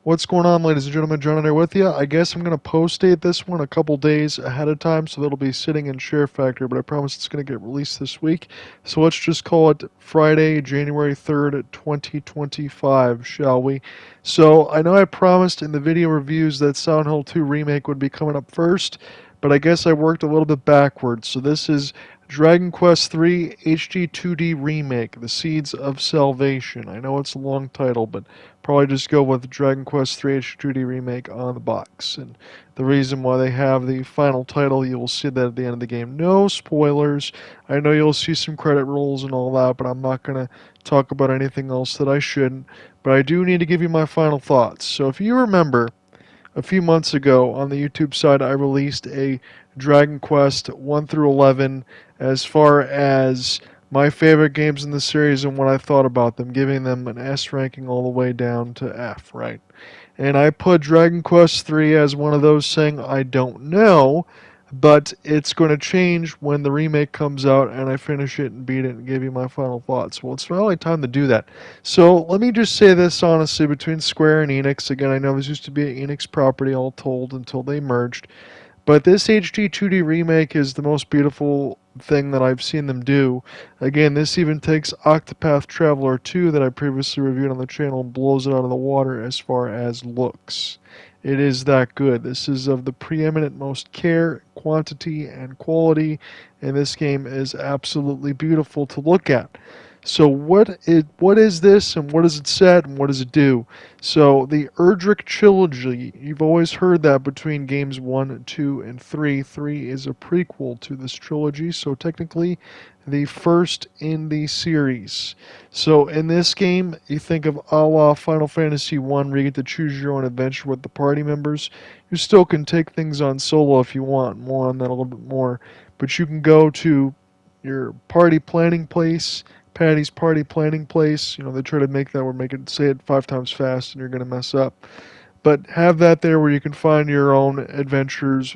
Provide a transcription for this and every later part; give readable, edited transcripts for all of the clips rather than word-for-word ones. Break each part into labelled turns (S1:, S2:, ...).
S1: What's going on, ladies and gentlemen? John here with you. I guess I'm going to post-date this one a couple days ahead of time, so that'll be sitting in Share Factory, but I promise it's going to get released this week. So let's just call it Friday, January 3rd, 2025, shall we? So I know I promised in the video reviews that Silent Hill 2 Remake would be coming up first, but I guess I worked a little bit backwards. So this is Dragon Quest III HD-2D Remake, The Seeds of Salvation. I know it's a long title, but probably just go with Dragon Quest III HD-2D Remake on the box. And the reason why they have the final title, you will see that at the end of the game. No spoilers. I know you'll see some credit rolls and all that, but I'm not going to talk about anything else that I shouldn't. But I do need to give you my final thoughts. So if you remember, a few months ago on the YouTube side, I released a Dragon Quest 1 through 11 as far as my favorite games in the series and what I thought about them, giving them an S ranking all the way down to F, right? And I put Dragon Quest 3 as one of those saying I don't know, but it's going to change when the remake comes out and I finish it and beat it and give you my final thoughts. Well, it's finally time to do that. So let me just say this honestly, between Square and Enix, again, I know this used to be an Enix property all told until they merged, but this HD 2D remake is the most beautiful thing that I've seen them do. Again, this even takes Octopath Traveler 2 that I previously reviewed on the channel and blows it out of the water as far as looks. It is that good. This is of the preeminent most care, quantity, and quality, and this game is absolutely beautiful to look at. So what is this, and what does it set, and what does it do? So the Erdrick Trilogy, you've always heard that between games 1, 2, and 3. 3 is a prequel to this trilogy, so technically the first in the series. So in this game, you think of a la Final Fantasy 1, where you get to choose your own adventure with the party members. You still can take things on solo if you want, more on that a little bit more, but you can go to your party planning place, Patty's party planning place. You know, they try to make that or make it say it 5 times fast and you're going to mess up. But have that there where you can find your own adventurers,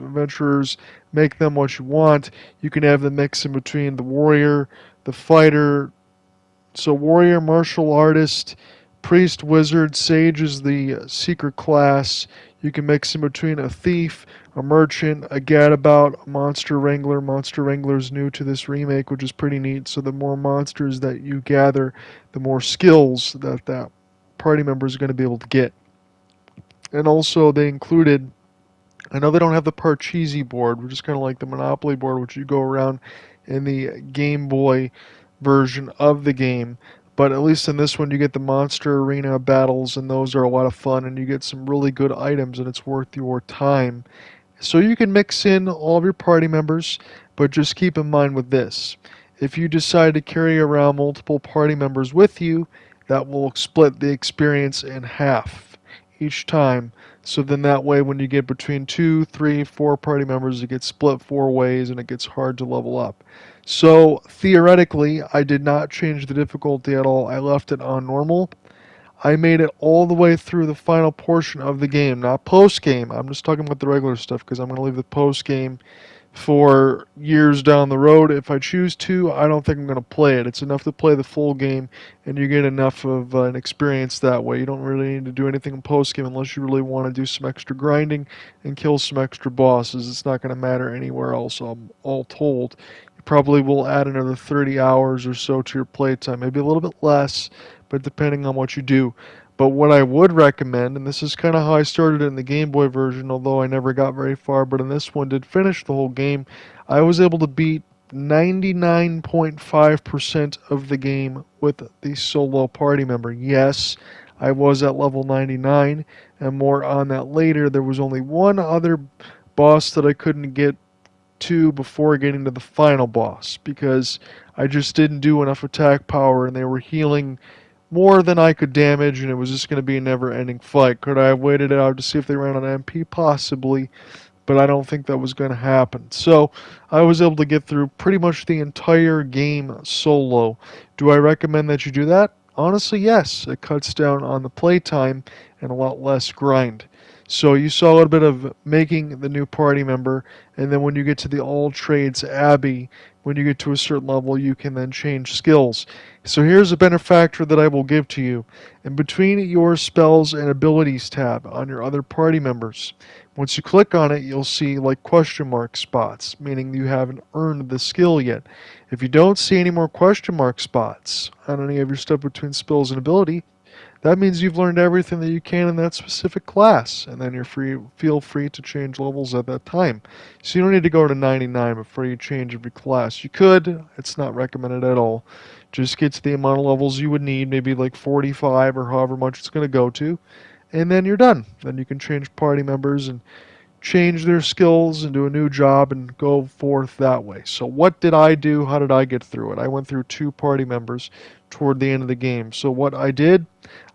S1: make them what you want. You can have the mix in between the warrior, the fighter. So warrior, martial artist, priest, wizard, sage is the secret class. You can mix in between a thief, a merchant, a gadabout, a monster wrangler. Monster wrangler's new to this remake, which is pretty neat. So the more monsters that you gather, the more skills that party member is going to be able to get. And also they included, I know they don't have the Parcheesi board, which is kind of like the Monopoly board, which you go around in the Game Boy version of the game. But at least in this one, you get the monster arena battles, and those are a lot of fun, and you get some really good items, and it's worth your time. So you can mix in all of your party members, but just keep in mind with this. If you decide to carry around multiple party members with you, that will split the experience in half each time. So then that way when you get between 2, 3, 4 party members, it gets split 4 ways and it gets hard to level up. So theoretically, I did not change the difficulty at all. I left it on normal. I made it all the way through the final portion of the game, not post-game. I'm just talking about the regular stuff because I'm going to leave the post-game for years down the road. If I choose to, I don't think I'm going to play it. It's enough to play the full game, and you get enough of an experience that way. You don't really need to do anything in post-game unless you really want to do some extra grinding and kill some extra bosses. It's not going to matter anywhere else, all told. You probably will add another 30 hours or so to your playtime, maybe a little bit less, but depending on what you do. But what I would recommend, and this is kind of how I started in the Game Boy version, although I never got very far, but in this one did finish the whole game, I was able to beat 99.5% of the game with the solo party member. Yes, I was at level 99, and more on that later. There was only one other boss that I couldn't get to before getting to the final boss, because I just didn't do enough attack power, and they were healing more than I could damage, and it was just going to be a never-ending fight. Could I have waited it out to see if they ran on MP? Possibly, but I don't think that was going to happen. So I was able to get through pretty much the entire game solo. Do I recommend that you do that? Honestly, yes. It cuts down on the playtime and a lot less grind. So you saw a little bit of making the new party member, and then when you get to the all trades Abbey, when you get to a certain level, you can then change skills. So here's a benefactor that I will give to you. In between your spells and abilities tab on your other party members, once you click on it, you'll see like question mark spots, meaning you haven't earned the skill yet. If you don't see any more question mark spots on any of your stuff between spells and ability, that means you've learned everything that you can in that specific class, and then feel free to change levels at that time. So you don't need to go to 99 before you change every class. You could, it's not recommended at all. Just get to the amount of levels you would need, maybe like 45 or however much it's going to go to, and then you're done. Then you can change party members and change their skills and do a new job and go forth that way. So what did I do? How did I get through it? I went through 2 party members toward the end of the game. So what I did,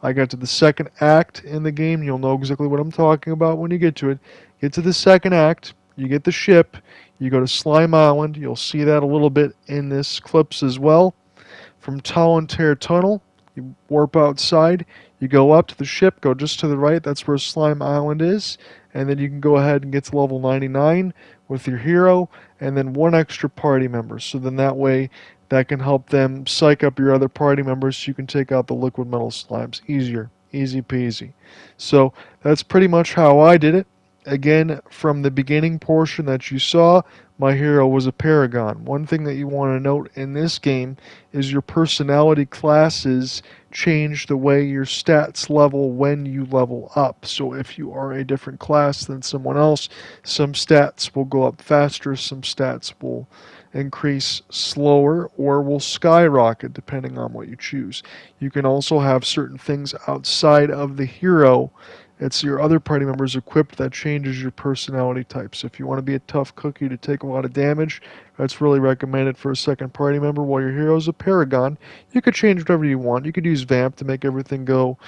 S1: I got to the second act in the game. You'll know exactly what I'm talking about when you get to it. Get to the second act, you get the ship, you go to Slime Island. You'll see that a little bit in this clips as well. From Talontair Tunnel, you warp outside, you go up to the ship, go just to the right, that's where Slime Island is, and then you can go ahead and get to level 99 with your hero, and then 1 extra party member. So then that way, that can help them psych up your other party members so you can take out the liquid metal slimes easier. Easy peasy. So that's pretty much how I did it. Again, from the beginning portion that you saw, my hero was a Paragon. One thing that you want to note in this game is your personality classes change the way your stats level when you level up. So if you are a different class than someone else, some stats will go up faster, some stats will increase slower, or will skyrocket depending on what you choose. You can also have certain things outside of the hero. It's your other party members equipped that changes your personality types. If you want to be a tough cookie to take a lot of damage, that's really recommended for a second party member. While your hero is a Paragon, you could change whatever you want. You could use Vamp to make everything go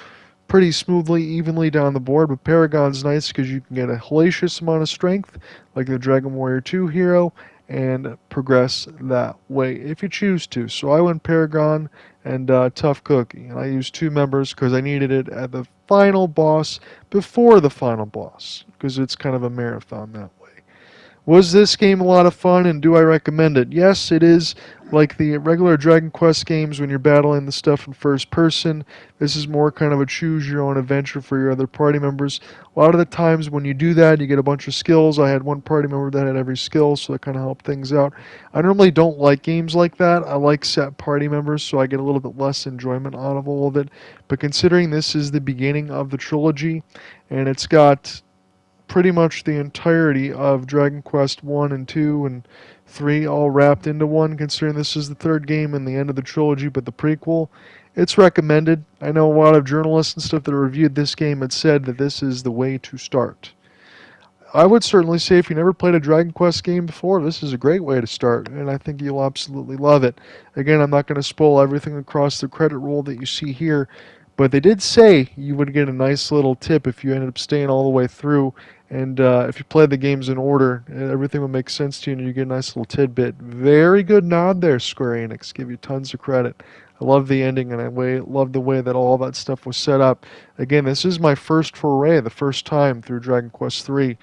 S1: pretty smoothly, evenly down the board, but Paragon's nice because you can get a hellacious amount of strength, like the Dragon Warrior 2 hero, and progress that way if you choose to. So I went Paragon and Tough Cookie, and I used 2 members because I needed it at the final boss before the final boss, because it's kind of a marathon that way. Was this game a lot of fun, and do I recommend it? Yes, it is. Like the regular Dragon Quest games, when you're battling the stuff in first person, this is more kind of a choose your own adventure for your other party members. A lot of the times when you do that, you get a bunch of skills. I had 1 party member that had every skill, so that kind of helped things out. I normally don't like games like that. I like set party members, so I get a little bit less enjoyment out of all of it. But considering this is the beginning of the trilogy, and it's got pretty much the entirety of Dragon Quest 1 and 2 and 3 all wrapped into one, considering this is the 3rd game and the end of the trilogy, but the prequel, it's recommended. I know a lot of journalists and stuff that reviewed this game had said that this is the way to start. I would certainly say if you never played a Dragon Quest game before, this is a great way to start, and I think you'll absolutely love it. Again, I'm not going to spoil everything across the credit roll that you see here, but they did say you would get a nice little tip if you ended up staying all the way through, and if you played the games in order, everything would make sense to you, and you get a nice little tidbit. Very good nod there, Square Enix. Give you tons of credit. I love the ending, and I love the way that all that stuff was set up. Again, this is my first foray, the first time through Dragon Quest III.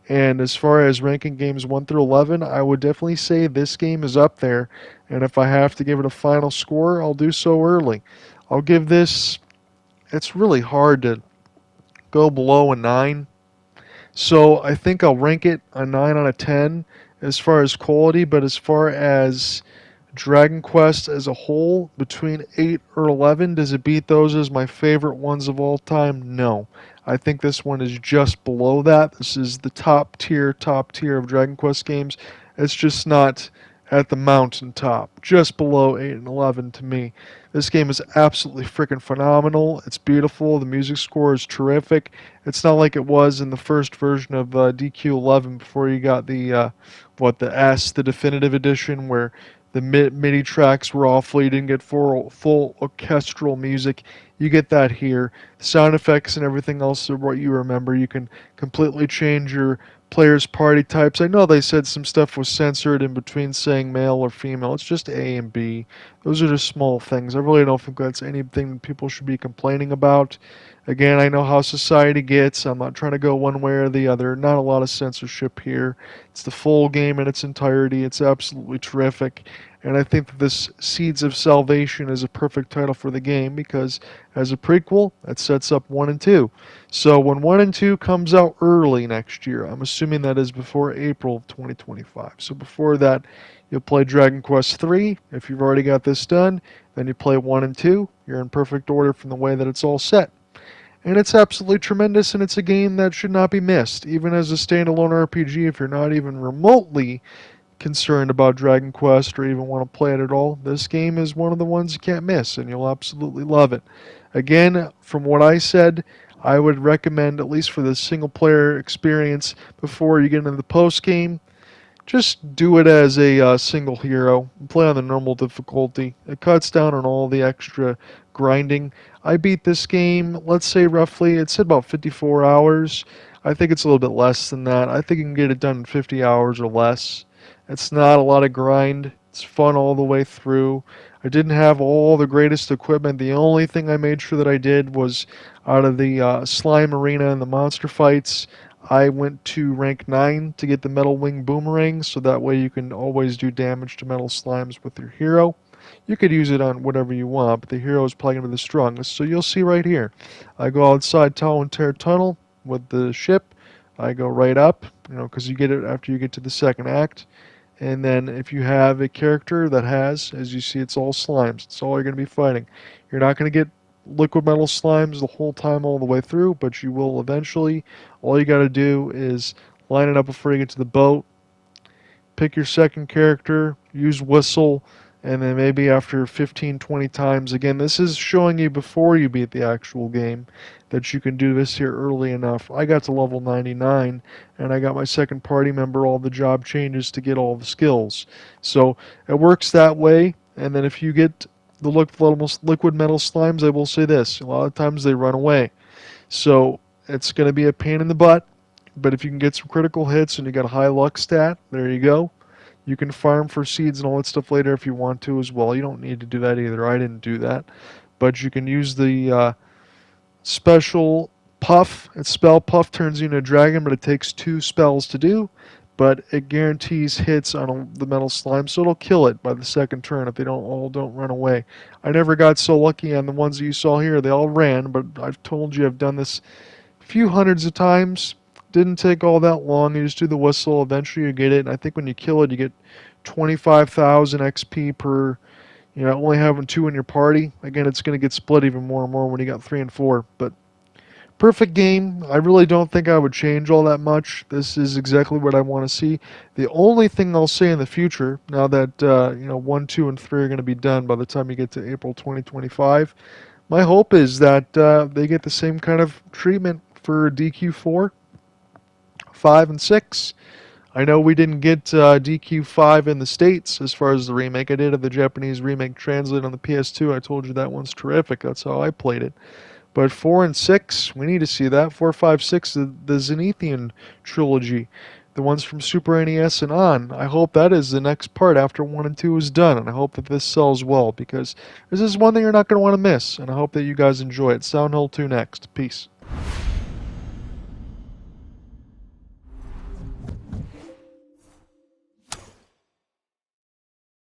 S1: And as far as ranking games 1 through 11, I would definitely say this game is up there. And if I have to give it a final score, I'll do so early. I'll give this... It's really hard to go below a 9. So I think I'll rank it a 9 out of 10 as far as quality, but as far as Dragon Quest as a whole, between 8 or 11, does it beat those as my favorite ones of all time? No. I think this one is just below that. This is the top tier of Dragon Quest games. It's just not at the mountaintop, just below 8 and 11 to me. This game is absolutely freaking phenomenal. It's beautiful. The music score is terrific. It's not like it was in the first version of DQ11 before you got the the definitive edition, where the MIDI tracks were awful. You didn't get full orchestral music. You get that here. Sound effects and everything else are what you remember. You can completely change your players' party types. I know they said some stuff was censored in between saying male or female. It's just A and B. Those are just small things. I really don't think that's anything that people should be complaining about. Again, I know how society gets. I'm not trying to go one way or the other. Not a lot of censorship here. It's the full game in its entirety. It's absolutely terrific. And I think that this Seeds of Salvation is a perfect title for the game because as a prequel, it sets up 1 and 2. So when 1 and 2 comes out early next year, I'm assuming that is before April of 2025. So before that, you'll play Dragon Quest III. If you've already got this done, then you play 1 and 2. You're in perfect order from the way that it's all set. And it's absolutely tremendous, and it's a game that should not be missed. Even as a standalone RPG, if you're not even remotely concerned about Dragon Quest or even want to play it at all, this game is one of the ones you can't miss, and you'll absolutely love it. Again, from what I said, I would recommend, at least for the single-player experience, before you get into the post-game, just do it as a single hero. Play on the normal difficulty. It cuts down on all the extra grinding. I beat this game, let's say roughly, it said about 54 hours. I think it's a little bit less than that. I think you can get it done in 50 hours or less. It's not a lot of grind. It's fun all the way through. I didn't have all the greatest equipment. The only thing I made sure that I did was out of the slime arena and the monster fights, I went to rank 9 to get the Metal Wing Boomerang, so that way you can always do damage to metal slimes with your hero. You could use it on whatever you want, but the hero is probably going to be the strongest. So you'll see right here. I go outside Talontair Tunnel with the ship. I go right up, because you get it after you get to the second act. And then if you have a character that has, as you see, it's all slimes. It's all you're going to be fighting. You're not going to get liquid metal slimes the whole time all the way through, but you will eventually. All you got to do is line it up before you get to the boat, pick your second character, use whistle, and then maybe after 15-20 times, again, this is showing you before you beat the actual game that you can do this here early enough. I got to level 99 and I got my second party member all the job changes to get all the skills. So it works that way, and then if you get the liquid metal slimes, I will say this, a lot of times they run away. So it's going to be a pain in the butt, but if you can get some critical hits and you got a high luck stat, there you go. You can farm for seeds and all that stuff later if you want to as well. You don't need to do that either. I didn't do that. But you can use the special puff. Its spell puff turns you into a dragon, but it takes 2 spells to do. But it guarantees hits on the metal slime, so it'll kill it by the second turn if they don't run away. I never got so lucky on the ones that you saw here. They all ran, but I've told you I've done this a few hundreds of times. Didn't take all that long. You just do the whistle. Eventually you get it. And I think when you kill it, you get 25,000 XP per, only having 2 in your party. Again, it's going to get split even more and more when you got 3 and 4. But perfect game. I really don't think I would change all that much. This is exactly what I want to see. The only thing I'll say in the future, now that 1, 2, and 3 are going to be done by the time you get to April 2025, my hope is that they get the same kind of treatment for DQ4, 5, and 6. I know we didn't get DQ5 in the States as far as the remake. I did have the Japanese remake translated on the PS2. I told you that one's terrific. That's how I played it. But 4 and 6, we need to see that. 4, 5, 6, the Zenithian Trilogy, the ones from Super NES and on. I hope that is the next part after 1 and 2 is done, and I hope that this sells well, because this is one thing you're not going to want to miss, and I hope that you guys enjoy it. Soundhill 2 next. Peace.